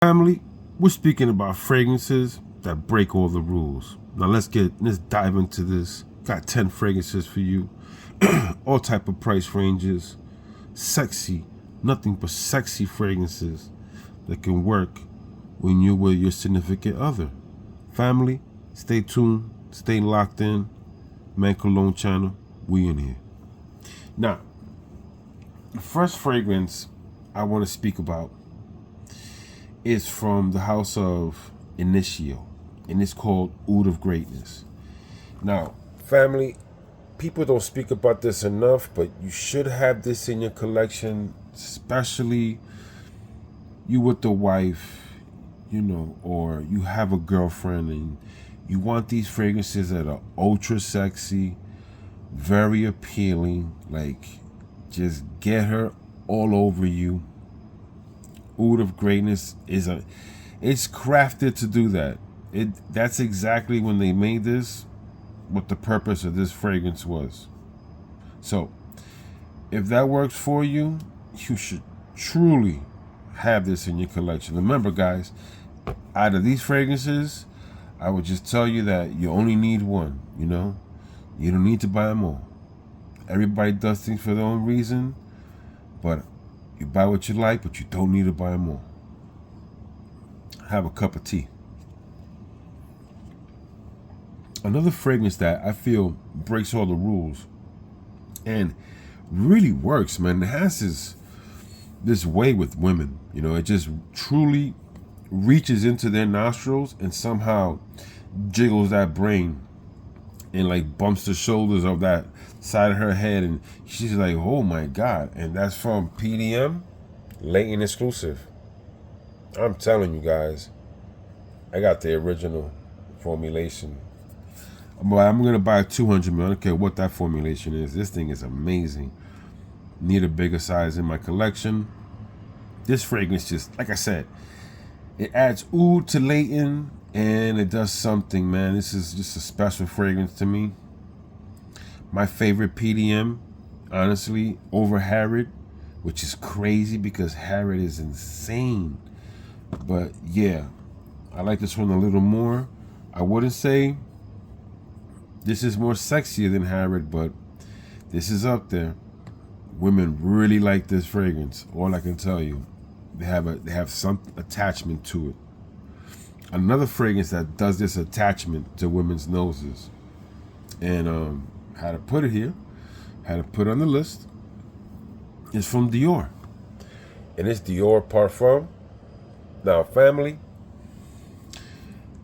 Family, we're speaking about fragrances that break all the rules. Now let's dive into this. Got 10 fragrances for you. All type of price ranges. Sexy, nothing but sexy fragrances that can work when you're with your significant other. Family, stay tuned, stay locked in. Man Cologne channel, we in here. Now, the first fragrance I want to speak about is from the house of Initio, and it's called Oud of Greatness. Now, family, people don't speak about this enough, but you should have this in your collection, especially you with the wife, or you have a girlfriend and you want these fragrances that are ultra sexy, very appealing, like just get her all over you. Oud of Greatness it's crafted to do that. That's exactly when they made this, what the purpose of this fragrance was. So, if that works for you, you should truly have this in your collection. Remember, guys, out of these fragrances, I would just tell you that you only need one, You don't need to buy them all. Everybody does things for their own reason, but you buy what you like, but you don't need to buy them all. Have a cup of tea. Another fragrance that I feel breaks all the rules and really works, man. It has this way with women. It just truly reaches into their nostrils and somehow jiggles that brain and like bumps the shoulders of that side of her head, and she's like, oh my God. And that's from PDM, Latent Exclusive. I'm telling you guys, I got the original formulation. But I'm gonna buy 200 ml. I don't care what that formulation is. This thing is amazing. Need a bigger size in my collection. This fragrance just, like I said, it adds oud to latent, and it does something, man. This is just a special fragrance to me. My favorite PDM, honestly, over Harrod, which is crazy because Harrod is insane. But yeah, I like this one a little more. I wouldn't say this is more sexier than Harrod, but this is up there. Women really like this fragrance. All I can tell you, they have some attachment to it. Another fragrance that does this attachment to women's noses, and how to put it here, how to put it on the list, is from Dior, and it's Dior Parfum. Now, family,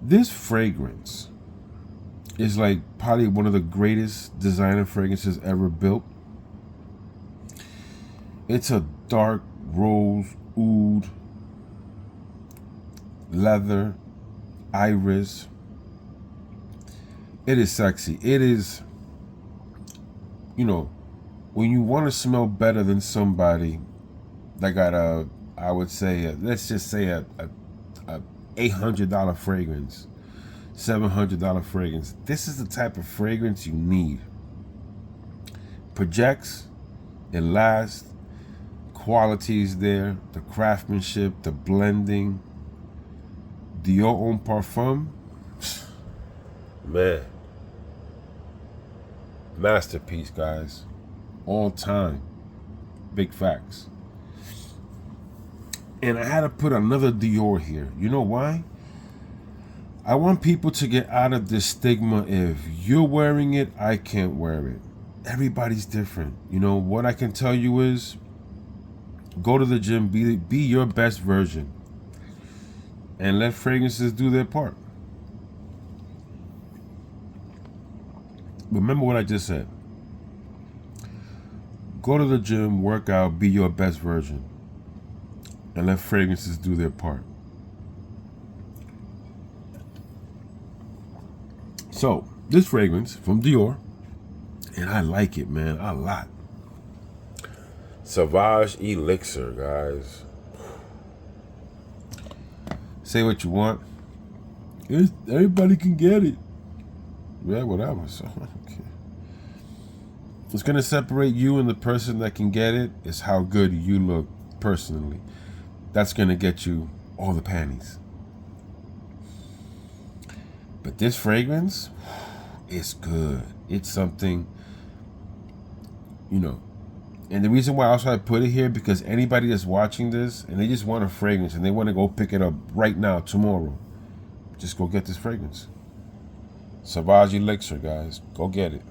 this fragrance is like probably one of the greatest designer fragrances ever built. It's a dark rose, oud, leather, iris. It is sexy. It is, when you want to smell better than somebody that got I would say, let's just say a $800 fragrance, $700 fragrance. This is the type of fragrance you need. Projects, it lasts, qualities there, the craftsmanship, the blending. Dior Homme Parfum, man, masterpiece, guys, all time, big facts. And I had to put another Dior here. You know why? I want people to get out of this stigma. If you're wearing it, I can't wear it. Everybody's different. What I can tell you is, go to the gym, be your best version, and let fragrances do their part. Remember what I just said. Go to the gym, work out, be your best version, and let fragrances do their part. So, this fragrance from Dior, and I like it, man, a lot. Sauvage Elixir, guys. Say what you want. Everybody can get it. Yeah, whatever. So, okay. What's going to separate you and the person that can get it is how good you look personally. That's going to get you all the panties. But this fragrance, it's good. It's something, you know. And the reason why also I put it here, because anybody that's watching this and they just want a fragrance and they want to go pick it up right now, tomorrow, just go get this fragrance. Sauvage Elixir, guys. Go get it.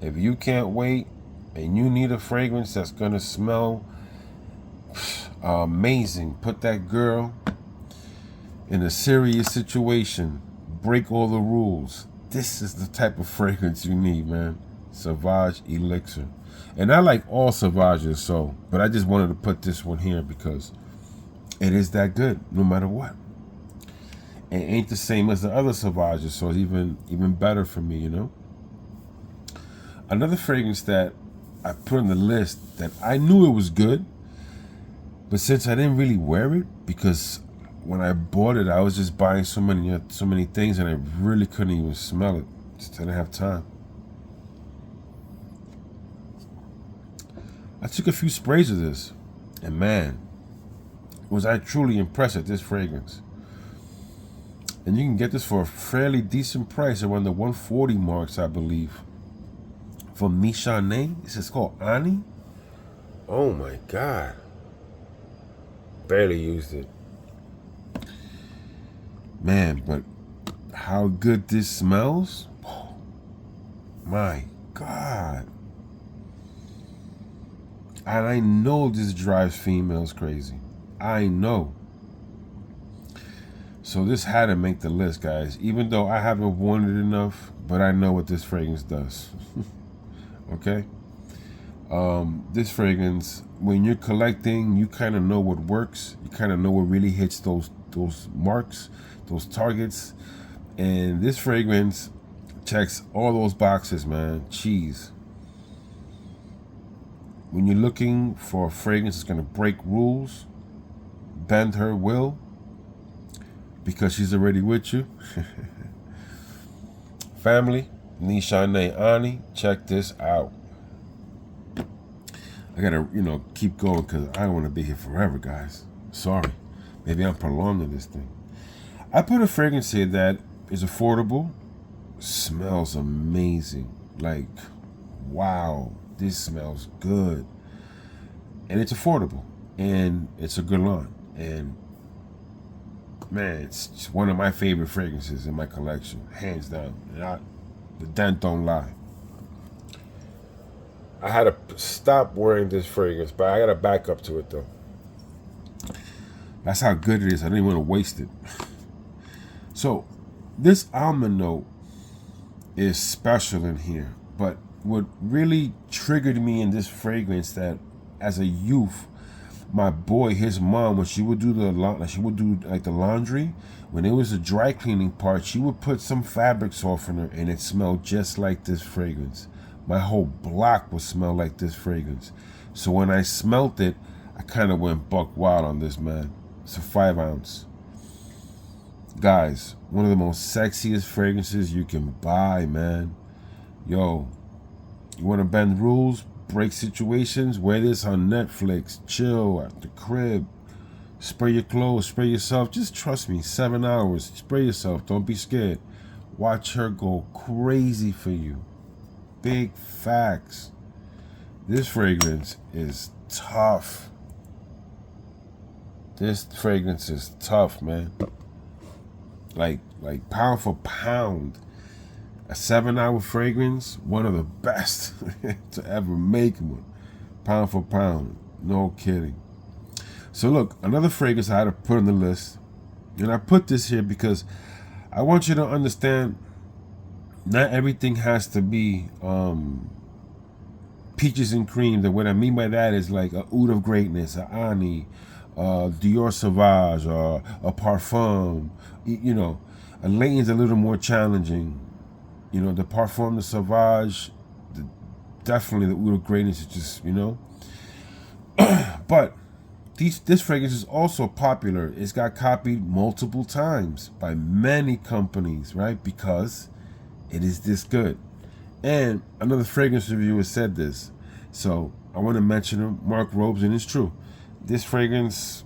If you can't wait and you need a fragrance that's going to smell amazing, put that girl in a serious situation, break all the rules, this is the type of fragrance you need, man. Sauvage Elixir. And I like all Sauvages, so, but I just wanted to put this one here because it is that good, no matter what. It ain't the same as the other Sauvages, so it's even better for me, you know. Another fragrance that I put on the list that I knew it was good, but since I didn't really wear it, because when I bought it, I was just buying so many things, and I really couldn't even smell it. Just didn't have time. I took a few sprays of this, and man, was I truly impressed at this fragrance. And you can get this for a fairly decent price, around the 140 marks, I believe. From Michane. This is called Ani. Oh my God. Barely used it. Man, but how good this smells. Oh, my God. And I know this drives females crazy. I know. So this had to make the list, guys. Even though I haven't worn it enough, but I know what this fragrance does. Okay? This fragrance, when you're collecting, you kind of know what works. You kind of know what really hits those marks, those targets. And this fragrance checks all those boxes, man. Cheese. When you're looking for a fragrance that's going to break rules, bend her will, because she's already with you. Family, Nishane Ani, check this out. I gotta, keep going because I don't want to be here forever, guys. Sorry. Maybe I'm prolonging this thing. I put a fragrance here that is affordable, smells amazing. Like, wow, this smells good. And it's affordable. And it's a Cologne. And man, it's one of my favorite fragrances in my collection, hands down. The dent don't lie. I had to stop wearing this fragrance, but I got to back up to it though. That's how good it is. I didn't want to waste it. So, this almond note is special in here. But what really triggered me in this fragrance, that as a youth, my boy, his mom, when she would do the laundry, when it was a dry cleaning part, she would put some fabric softener and it smelled just like this fragrance. My whole block would smell like this fragrance. So when I smelt it, I kind of went buck wild on this, man. It's a 5 ounce. Guys, one of the most sexiest fragrances you can buy, man. Yo, you want to bend rules? Break situations, wear this on Netflix, chill at the crib, spray your clothes, spray yourself. Just trust me, 7 hours, spray yourself, don't be scared. Watch her go crazy for you. Big facts. This fragrance is tough. This fragrance is tough, man. Like pound for pound. A 7-hour fragrance, one of the best to ever make one. Pound for pound, no kidding. So look, another fragrance I had to put on the list, and I put this here because I want you to understand not everything has to be peaches and cream. And what I mean by that is like a oud of greatness, a Ani, Dior Sauvage, or a Parfum. A Layton's a little more challenging. The Parfum, the Sauvage, definitely the oud of greatness is just, But this fragrance is also popular. It's got copied multiple times by many companies, right? Because it is this good. And another fragrance reviewer said this, so I want to mention him, Mark Robes, and it's true. This fragrance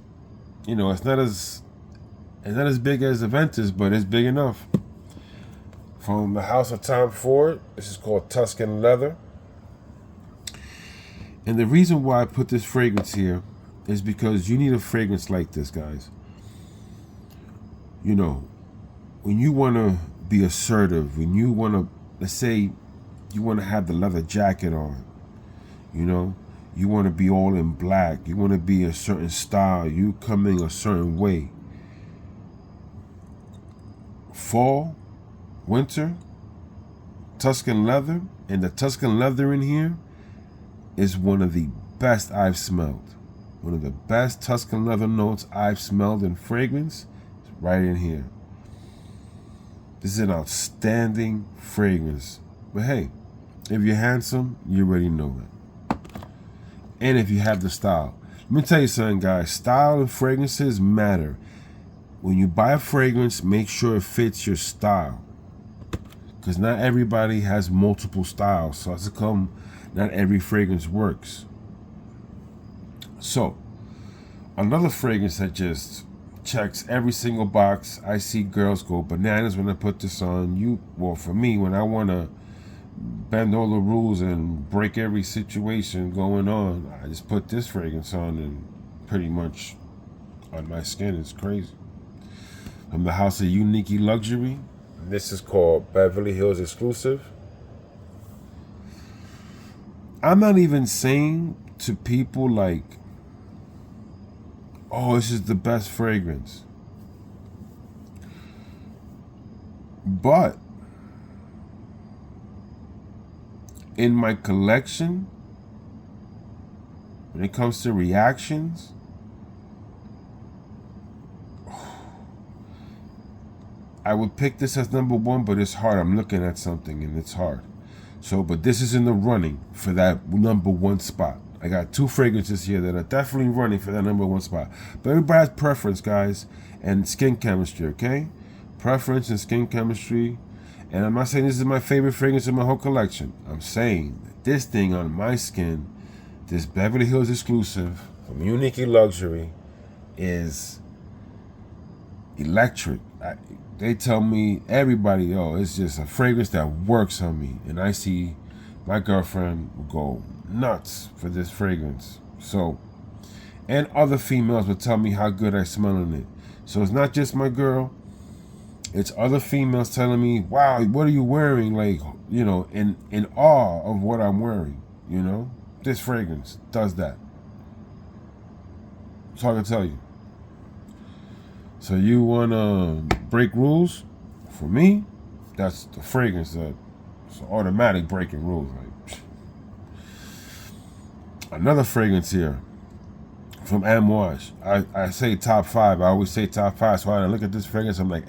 You know, it's not as big as Aventus, but it's big enough. From the house of Tom Ford. This is called Tuscan Leather. And the reason why I put this fragrance here is because you need a fragrance like this, guys. You know, when you want to be assertive, when you want to, let's say, you want to have the leather jacket on, you know, you want to be all in black, you want to be a certain style, you coming a certain way. Fall, winter, Tuscan leather, and the Tuscan leather in here is one of the best I've smelled. One of the best Tuscan leather notes I've smelled in fragrance is right in here. This is an outstanding fragrance. But hey, if you're handsome, you already know that. And if you have the style. Let me tell you something, guys. Style and fragrances matter. When you buy a fragrance, make sure it fits your style. Because not everybody has multiple styles. So as it comes, not every fragrance works. So, another fragrance that just checks every single box. I see girls go bananas when I put this on. Well, for me, when I want to bend all the rules and break every situation going on, I just put this fragrance on and pretty much on my skin. It's crazy. From the house of Unique Luxury. This is called Beverly Hills Exclusive. I'm not even saying to people like, oh, this is the best fragrance. But in my collection, when it comes to reactions, I would pick this as number one, but it's hard. I'm looking at something and it's hard. So, but this is in the running for that number one spot. I got two fragrances here that are definitely running for that number one spot. But everybody has preference, guys, and skin chemistry, okay? Preference and skin chemistry. And I'm not saying this is my favorite fragrance in my whole collection. I'm saying that this thing on my skin, this Beverly Hills Exclusive from Unique Luxury, is electric. They tell me, everybody, oh, it's just a fragrance that works on me. And I see my girlfriend will go nuts for this fragrance. So, and other females will tell me how good I smell in it. So it's not just my girl. It's other females telling me, wow, what are you wearing? Like, you know, in awe of what I'm wearing, you know? This fragrance does that. That's all I can tell you. So you want to break rules? For me, that's the fragrance that it's automatic breaking rules. Like, another fragrance here from Amouage. I say top 5. I always say top 5. So when I look at this fragrance, I'm like,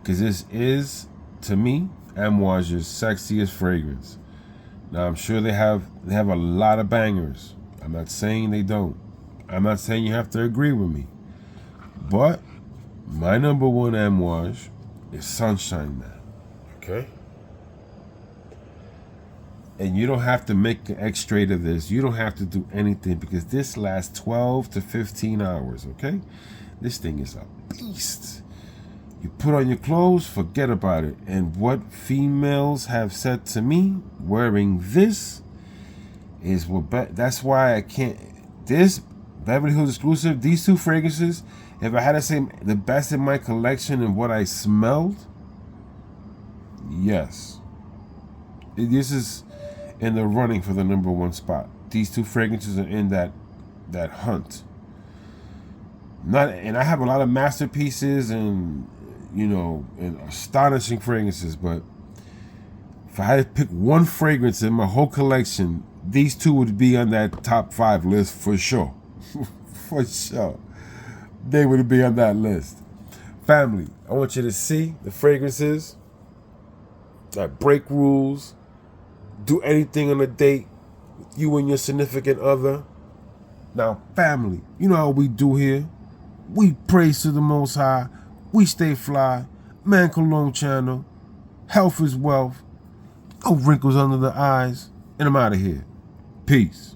because this is, to me, Amouage's sexiest fragrance. Now I'm sure they have a lot of bangers. I'm not saying they don't. I'm not saying you have to agree with me. But my number one Amouage is Sunshine Man. Okay? And you don't have to make an X-straight of this. You don't have to do anything because this lasts 12 to 15 hours, okay? This thing is a beast. You put on your clothes, forget about it. And what females have said to me, wearing this is what. That's why I can't. This Beverly Hills Exclusive, these two fragrances, if I had to say the best in my collection and what I smelled, yes. This is in the running for the number one spot. These two fragrances are in that hunt. And I have a lot of masterpieces and, you know, and astonishing fragrances, but if I had to pick one fragrance in my whole collection, these two would be on that top 5 list for sure. For sure. They would be on that list. Family, I want you to see the fragrances that break rules, do anything on a date with you and your significant other. Now, family, you know how we do here. We praise to the Most High. We stay fly. Man Cologne channel. Health is wealth. No wrinkles under the eyes. And I'm out of here. Peace.